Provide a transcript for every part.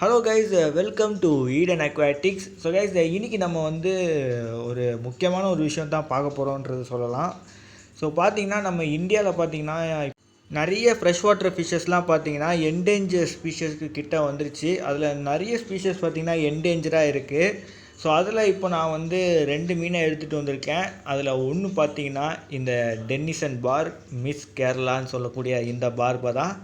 Hello guys, welcome to Eden aquatics. So guys, இன்றைக்கி நம்ம வந்து ஒரு முக்கியமான ஒரு விஷயம் தான் பார்க்க போகிறோன்றது சொல்லலாம். ஸோ பார்த்திங்கன்னா நம்ம இந்தியாவில் பார்த்திங்கன்னா நிறைய ஃப்ரெஷ் வாட்டர் ஃபிஷ்ஷஸ்லாம் பார்த்திங்கன்னா என்டேஞ்சர் ஸ்பீஷஸ்க்கு கிட்ட வந்துருச்சு. அதில் நிறைய ஸ்பீஷஸ் பார்த்திங்கன்னா என்டேஞ்சராக இருக்குது. ஸோ அதில் இப்போ நான் வந்து 2 மீனை எடுத்துகிட்டு வந்திருக்கேன். அதில் ஒன்று பார்த்திங்கன்னா இந்த டென்னிசன் பார் மிஸ் கேரளான்னு சொல்லக்கூடிய இந்த பார்பை தான்.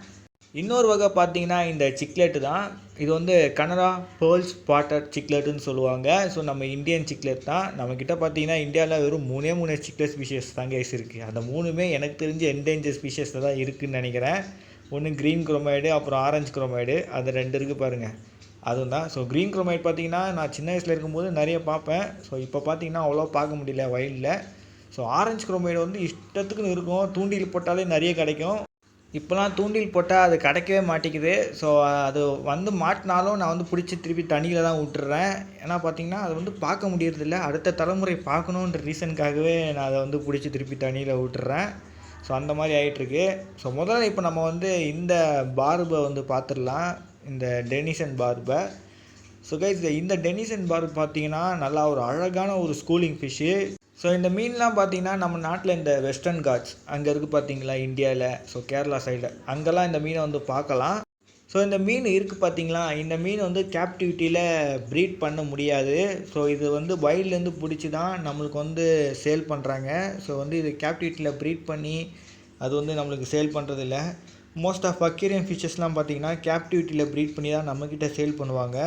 இன்னொரு வகை பார்த்தீங்கன்னா இந்த சிக்லெட்டு தான். இது வந்து கனடா பேர்ல் ஸ்பாட்டட் சிக்லெட்டுன்னு சொல்லுவாங்க. ஸோ நம்ம இந்தியன் சிக்லெட் தான். நம்மக்கிட்ட பார்த்தீங்கன்னா இந்தியாவில் வெறும் 3 சிக்லெட் ஸ்பீஷஸ் தாங்க இருக்குது. அந்த 3மே எனக்கு தெரிஞ்ச என்டேஞ்சர் ஸ்பீஷஸில் தான் இருக்குதுன்னு நினைக்கிறேன். ஒன்று க்ரீன் குரோமைடு, அப்புறம் ஆரஞ்சு குரோமைடு, அது 2 இருக்குது பாருங்கள், அதுவும் தான். ஸோ க்ரீன் குரோமைடு பார்த்தீங்கன்னா நான் சின்ன வயசில் இருக்கும்போது நிறைய பார்ப்பேன். ஸோ இப்போ பார்த்தீங்கன்னா அவ்வளோ பார்க்க முடியல வயலில். ஸோ ஆரஞ்சு குரோமைடு வந்து இஷ்டத்துக்குன்னு இருக்கும், தூண்டில் போட்டாலே நிறைய கிடைக்கும். இப்போலாம் தூண்டில் போட்டால் அது கிடைக்கவே மாட்டேங்குது. ஸோ அது வந்து மாட்டினாலும் நான் வந்து பிடிச்சி திருப்பி தண்ணியில் தான் விட்டுறேன். ஏன்னா பார்த்திங்கன்னா அது வந்து பார்க்க முடியறதில்ல. அடுத்த தலைமுறை பார்க்கணுன்ற ரீசனுக்காகவே நான் அதை வந்து பிடிச்சி திருப்பி தண்ணியில் விட்டுறேன். ஸோ அந்த மாதிரி ஆகிட்டுருக்கு. ஸோ முதல்ல இப்போ நம்ம வந்து இந்த பார்பை வந்து பார்த்துடலாம், இந்த டெனிசன் பார்பை. ஸோ கைஸ், இந்த டெனிசன் பார்பு பார்த்திங்கன்னா நல்லா ஒரு அழகான ஒரு ஸ்கூலிங் ஃபிஷ்ஷு. ஸோ இந்த மீன்லாம் பார்த்திங்கன்னா நம்ம நாட்டில் இந்த வெஸ்டர்ன் காட்ஸ் அங்கே இருக்குது பார்த்திங்களா இந்தியாவில். ஸோ கேரளா சைடில் அங்கெல்லாம் இந்த மீனை வந்து பார்க்கலாம். ஸோ இந்த மீன் இருக்குது பார்த்திங்களா, இந்த மீன் வந்து கேப்டிவிட்டியில் ப்ரீட் பண்ண முடியாது. ஸோ இது வந்து வைல்ட்லேருந்து பிடிச்சி தான் நம்மளுக்கு வந்து சேல் பண்ணுறாங்க. ஸோ வந்து இது கேப்டிவிட்டியில் ப்ரீட் பண்ணி அது வந்து நம்மளுக்கு சேல் பண்ணுறதில்ல. மோஸ்ட் ஆஃப் அக்வேரியம் ஃபிஷ்ஷஸ்லாம் பார்த்திங்கன்னா கேப்டிவிட்டியில் ப்ரீட் பண்ணி தான் நம்மக்கிட்ட சேல் பண்ணுவாங்க.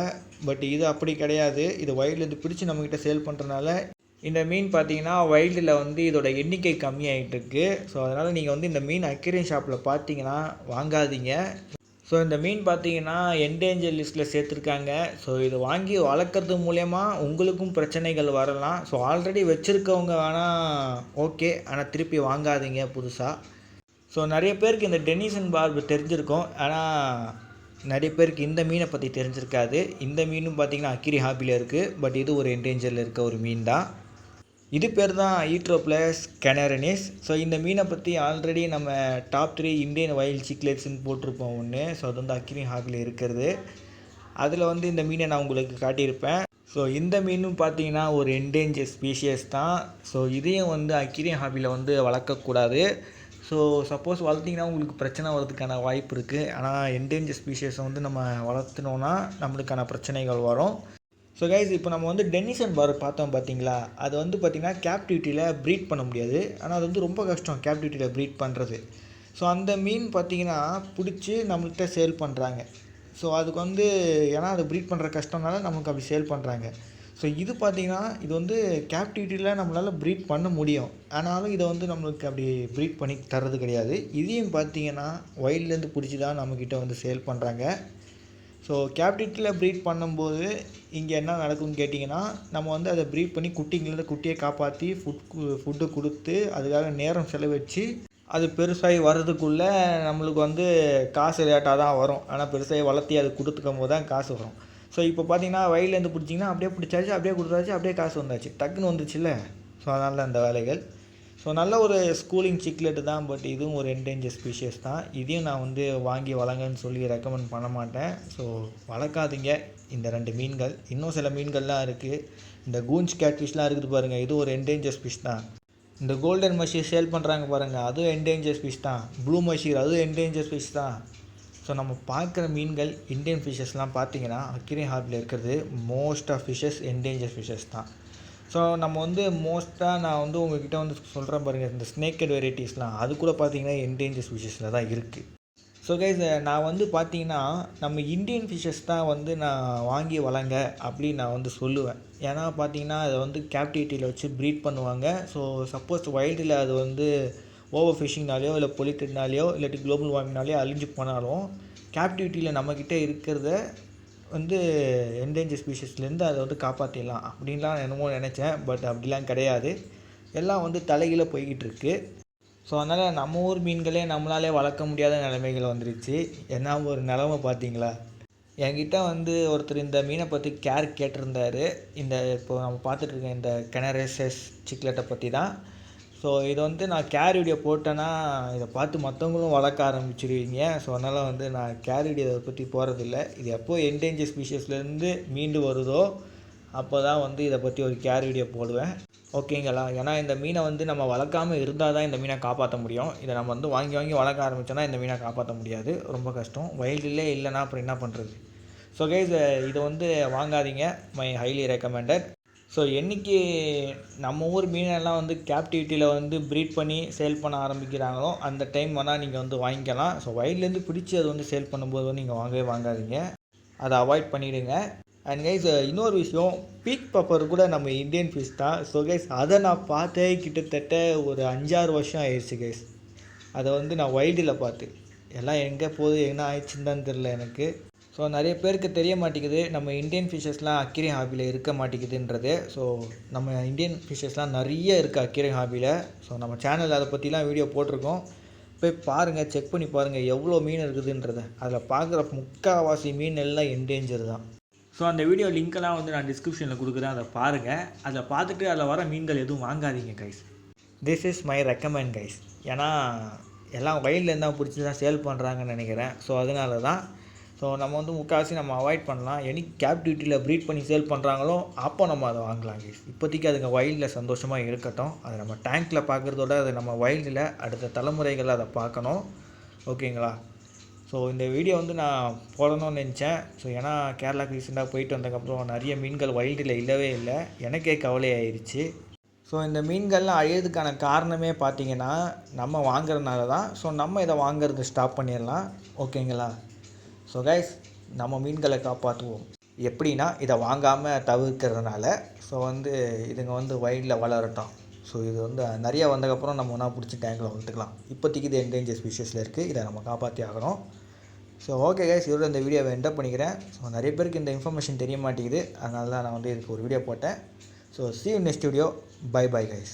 பட் இது அப்படி கிடையாது. இது வைல்ட்லேருந்து பிடிச்சி நம்மக்கிட்ட சேல் பண்ணுறதுனால இந்த மீன் பார்த்தீங்கன்னா வைல்டில் வந்து இதோட எண்ணிக்கை கம்மியாகிட்டுருக்கு. ஸோ அதனால் நீங்கள் வந்து இந்த மீன் அக்வேரியம் ஷாப்பில் பார்த்தீங்கன்னா வாங்காதீங்க. ஸோ இந்த மீன் பார்த்தீங்கன்னா என்டேஞ்சர் லிஸ்ட்டில் சேர்த்துருக்காங்க. ஸோ இது வாங்கி வளர்க்குறது மூலயமா உங்களுக்கும் பிரச்சனைகள் வரலாம். ஸோ ஆல்ரெடி வச்சுருக்கவங்க வேணால் ஓகே, ஆனால் திருப்பி வாங்காதீங்க புதுசாக. ஸோ நிறைய பேருக்கு இந்த டெனிசன் பார்பு தெரிஞ்சிருக்கும், ஆனால் நிறைய பேருக்கு இந்த மீனை பற்றி தெரிஞ்சிருக்காது. இந்த மீனும் பார்த்திங்கன்னா அக்ரி ஹாபியில் இருக்குது. பட் இது ஒரு என்டேஞ்சரில் இருக்க ஒரு மீன் தான். இது பேர் தான் ஈட்ரோப்ளஸ் கேனரனிஸ். ஸோ இந்த மீனை பற்றி ஆல்ரெடி நம்ம டாப் 3 இந்தியன் வைல்ட் சிக்லெட்ஸ்ன்னு போட்டிருப்போம் ஒன்று. ஸோ அது வந்து அக்வேரியம் ஹாபியில் இருக்கிறது. அதில் வந்து இந்த மீனை நான் உங்களுக்கு காட்டியிருப்பேன். ஸோ இந்த மீனும் பார்த்தீங்கன்னா ஒரு என்டேஞ்சர் ஸ்பீஷியஸ் தான். ஸோ இதையும் வந்து அக்வேரியம் ஹாபியில் வந்து வளர்க்கக்கூடாது. ஸோ சப்போஸ் வளர்த்திங்கன்னா உங்களுக்கு பிரச்சனை வர்றதுக்கான வாய்ப்பு இருக்குது. ஆனால் என்டேஞ்சர் ஸ்பீஷியஸை வந்து நம்ம வளர்த்துனோன்னா நம்மளுக்கான பிரச்சனைகள் வரும். ஸோ கைஸ், இப்போ நம்ம வந்து டெனிசன் பார் பார்த்தோம் பார்த்தீங்களா, அது வந்து பார்த்திங்கன்னா கேப்டிவிட்டியில் ப்ரீட் பண்ண முடியாது. ஆனால் அது வந்து ரொம்ப கஷ்டம் கேப்டிவிட்டியில் ப்ரீட் பண்ணுறது. ஸோ அந்த மீன் பார்த்திங்கன்னா பிடிச்சி நம்மள்கிட்ட சேல் பண்ணுறாங்க. ஸோ அதுக்கு வந்து ஏன்னா அது ப்ரீட் பண்ணுற கஷ்டம்னால நமக்கு அப்படி சேல் பண்ணுறாங்க. ஸோ இது பார்த்திங்கன்னா இது வந்து கேப்டிவிட்டியில் நம்மளால் ப்ரீட் பண்ண முடியும், ஆனாலும் இதை வந்து நம்மளுக்கு அப்படி ப்ரீட் பண்ணி தர்றது கிடையாது. இதையும் பார்த்திங்கன்னா வைல்ட்லேருந்து பிடிச்சி தான் நம்மக்கிட்ட வந்து சேல் பண்ணுறாங்க. ஸோ கேப்டிவிட்டியில் ப்ரீட் பண்ணும்போது இங்கே என்ன நடக்கும்னு கேட்டிங்கன்னா, நம்ம வந்து அதை ப்ரீட் பண்ணி குட்டியை காப்பாற்றி ஃபுட்டு கொடுத்து அதுக்காக நேரம் செலவழித்து அது பெருசாகி வர்றதுக்குள்ளே நம்மளுக்கு வந்து காசு லேட்டாக தான் வரும். ஆனால் பெருசாகி வளர்த்தி அது கொடுத்துக்கும் போது தான் காசு வரும். ஸோ இப்போ பார்த்தீங்கன்னா வயல்லேருந்து பிடிச்சிங்கன்னா அப்படியே பிடிச்சாச்சு, அப்படியே கொடுத்தாச்சு, அப்படியே காசு வந்தாச்சு, டக்குன்னு வந்துச்சுல்ல. ஸோ அதனால அந்த வேலைகள். ஸோ நல்ல ஒரு ஸ்கூலிங் சிக்லெட்டு தான். பட் இதுவும் ஒரு என்டேஞ்சர் ஸ்பீஷியஸ் தான். இதையும் நான் வந்து வாங்கி வளங்கன்னு சொல்லி ரெக்கமெண்ட் பண்ண மாட்டேன். ஸோ வளர்க்காதீங்க இந்த 2 மீன்கள். இன்னும் சில மீன்கள்லாம் இருக்குது. இந்த கூஞ்ச் கேட்ஃபிஷ்லாம் இருக்குது பாருங்கள், இது ஒரு என்டேஞ்சர் ஃபிஷ் தான். இந்த கோல்டன் மஷீர் சேல் பண்ணுறாங்க பாருங்கள், அதுவும் என்டேஞ்சர் ஃபிஷ் தான். ப்ளூ மஷீர் அதுவும் என்டேஞ்சர் ஃபிஷ் தான். ஸோ நம்ம பார்க்குற மீன்கள் இந்தியன் ஃபிஷ்ஷஸ்லாம் பார்த்தீங்கன்னா அக்வேரியம் ஹாபியில் இருக்கிறது most of fishes endanger fishes தான். ஸோ நம்ம வந்து மோஸ்ட்டாக நான் வந்து உங்கள்கிட்ட வந்து சொல்கிறேன் பாருங்கள், இந்த ஸ்னேக்கட் வெரைட்டிஸ்லாம் அது கூட பார்த்திங்கன்னா என்டேஞ்சர் ஃபிஷ்ஷஸில் தான் இருக்குது. ஸோ கைஸ், நான் வந்து பார்த்திங்கன்னா நம்ம இந்தியன் ஃபிஷ்ஷஸ் தான் வந்து நான் வாங்கி வளங்க அப்படின்னு நான் வந்து சொல்லுவேன். ஏன்னா பார்த்திங்கன்னா அதை வந்து கேப்டிவிட்டியில் வச்சு ப்ரீட் பண்ணுவாங்க. ஸோ சப்போஸ் வைல்டில் அது வந்து ஓவர் ஃபிஷிங்னாலேயோ இல்லை பொலிட்டட்னாலேயோ இல்லாட்டி குளோபல் வார்மிங்னாலேயோ அழிஞ்சு போனாலும் கேப்டிவிட்டியில் நம்மக்கிட்ட இருக்கிறத வந்து என்டேஞ்சர் ஸ்பீஷஸ்லேருந்து அதை வந்து காப்பாற்றிடலாம் அப்படின்லாம் என்னமோ நினச்சேன். பட் அப்படிலாம் கிடையாது, எல்லாம் வந்து தலைகீழ போய்கிட்டு இருக்குது. ஸோ அதனால் நம்ம ஊர் மீன்களே நம்மளாலே வளர்க்க முடியாத நிலைமைகள் வந்துருச்சு. என்ன ஒரு நிலமை பார்த்தீங்களா. என்கிட்ட வந்து ஒருத்தர் இந்த மீனை பற்றி கேட்டிருந்தார். இந்த இப்போ நம்ம பார்த்துட்ருக்க இந்த கெனரேசஸ் சிக்லெட்டை பற்றி தான். ஸோ ஸோ இது வந்து நான் கேர் வீடியோ போட்டேன்னா இதை பார்த்து மற்றவங்களும் வளர்க்க ஆரம்பிச்சிடுவீங்க. ஸோ அதனால் வந்து நான் கேர் வீடியோ இதை பற்றி போகிறதில்ல. இது எப்போ என்டேஞ்சர் ஸ்பீஷஸ்லேருந்து மீண்டு வருதோ அப்போ தான் வந்து இதை பற்றி ஒரு கேர் வீடியோ போடுவேன். ஓகேங்களா? ஏன்னா இந்த மீனை வந்து நம்ம வளர்க்காமல் இருந்தால் தான் இந்த மீனை காப்பாற்ற முடியும். இதை நம்ம வந்து வாங்கி வாங்கி வளர்க்க ஆரம்பித்தோன்னா இந்த மீனை காப்பாற்ற முடியாது. ரொம்ப கஷ்டம். வைல்டுலே இல்லைன்னா அப்புறம் என்ன பண்ணுறது? ஸோ கைஸ், இதை வந்து வாங்காதீங்க. My highly recommended. ஸோ என்றைக்கு நம்ம ஊர் மீனெல்லாம் வந்து கேப்டிவிட்டியில் வந்து ப்ரீட் பண்ணி சேல் பண்ண ஆரம்பிக்கிறாங்களோ அந்த டைம் வேணால் நீங்கள் வந்து வாங்கிக்கலாம். ஸோ வைல்ட்லேருந்து பிடிச்சி அது வந்து சேல் பண்ணும்போது வந்து நீங்கள் வாங்கவே வாங்காதீங்க. அதை அவாய்ட் பண்ணிவிடுங்க. அண்ட் கைஸ், இன்னொரு விஷயம், பீக் பப்பர் கூட நம்ம இந்தியன் ஃபிஷ் தான். ஸோ கைஸ், அதை நான் பார்த்தே கிட்டத்தட்ட ஒரு 5-6 வருஷம் ஆயிடுச்சு கைஸ். அதை வந்து நான் வைல்டில் பார்த்து எல்லாம் எங்கே போகுது என்ன ஆயிடுச்சுன்னு தான் தெரில எனக்கு. ஸோ நிறைய பேருக்கு தெரிய மாட்டேங்குது நம்ம இந்தியன் ஃபிஷ்ஷஸ்லாம் அக்வேரியம் ஹாபியில் இருக்க மாட்டேங்குதுன்றது. ஸோ நம்ம இந்தியன் ஃபிஷ்ஷஸ்லாம் நிறைய இருக்குது அக்வேரியம் ஹாபியில். ஸோ நம்ம சேனலில் அதை பற்றிலாம் வீடியோ போட்டிருக்கோம். போய் பாருங்கள், செக் பண்ணி பாருங்கள் எவ்வளோ மீன் இருக்குதுன்றதை. அதில் பார்க்குற முக்கால்வாசி மீன் எல்லாம் என்டேஞ்சர் தான். ஸோ அந்த வீடியோ லிங்க்கெல்லாம் வந்து நான் டிஸ்கிரிப்ஷனில் கொடுக்குறேன், அதை பாருங்கள். அதில் பார்த்துட்டு அதில் வர மீன்கள் எதுவும் வாங்காதீங்க guys. This is my recommend guys. ஏன்னா எல்லாம் வைல்ட்லேருந்து தான் பிடிச்சி தான் சேல் பண்ணுறாங்கன்னு நினைக்கிறேன். ஸோ அதனால தான். ஸோ நம்ம வந்து முக்கால்வாசி நம்ம அவாய்ட் பண்ணலாம். என்னைக்கு கேப்டிவிட்டியில் ப்ரீட் பண்ணி சேல் பண்ணுறாங்களோ அப்போ நம்ம அதை வாங்கலாம் கைஸ். இப்போதைக்கு அதுங்க வைல்டில் சந்தோஷமாக இருக்கட்டும். அதை நம்ம டேங்க்கில் பார்க்குறதோட அதை நம்ம வைல்டில் அடுத்த தலைமுறைகளில் அதை பார்க்கணும். ஓகேங்களா? ஸோ இந்த வீடியோ வந்து நான் போடணும்னு நினச்சேன். ஸோ ஏன்னா கேரளாவுக்கு ரீசெண்டாக போயிட்டு வந்ததுக்கப்புறம் நிறைய மீன்கள் வைல்டில் இல்லவே இல்லை. எனக்கே கவலையாயிருச்சு. ஸோ இந்த மீன்கள்லாம் அழியறதுக்கான காரணமே பார்த்திங்கன்னா நம்ம வாங்குறதுனால தான். ஸோ நம்ம இதை வாங்குறது ஸ்டாப் பண்ணிடலாம். ஓகேங்களா? ஸோ கைஸ், நம்ம மீன்களை காப்பாற்றுவோம். எப்படின்னா இதை வாங்காமல் தவிர்க்கிறதுனால. ஸோ வந்து இதுங்க வந்து வைல்டில் வளரட்டும். ஸோ இது வந்து நிறைய வந்ததுக்கப்புறம் நம்ம ஒன்றா பிடிச்சி டேங்கில் வளர்த்துக்கலாம். இப்போதைக்கு இது என்டேஞ்சர் ஸ்பீஷஸில் இருக்குது. இதை நம்ம காப்பாற்றி ஆகணும். ஸோ ஓகே கைஸ், இதோட இந்த வீடியோவை எண்ட் பண்ணிக்கிறேன். ஸோ நிறைய பேருக்கு இந்த இன்ஃபர்மேஷன் தெரிய மாட்டேங்குது. அதனால தான் நான் வந்து இதுக்கு ஒரு வீடியோ போட்டேன். So see you next video. Bye bye guys.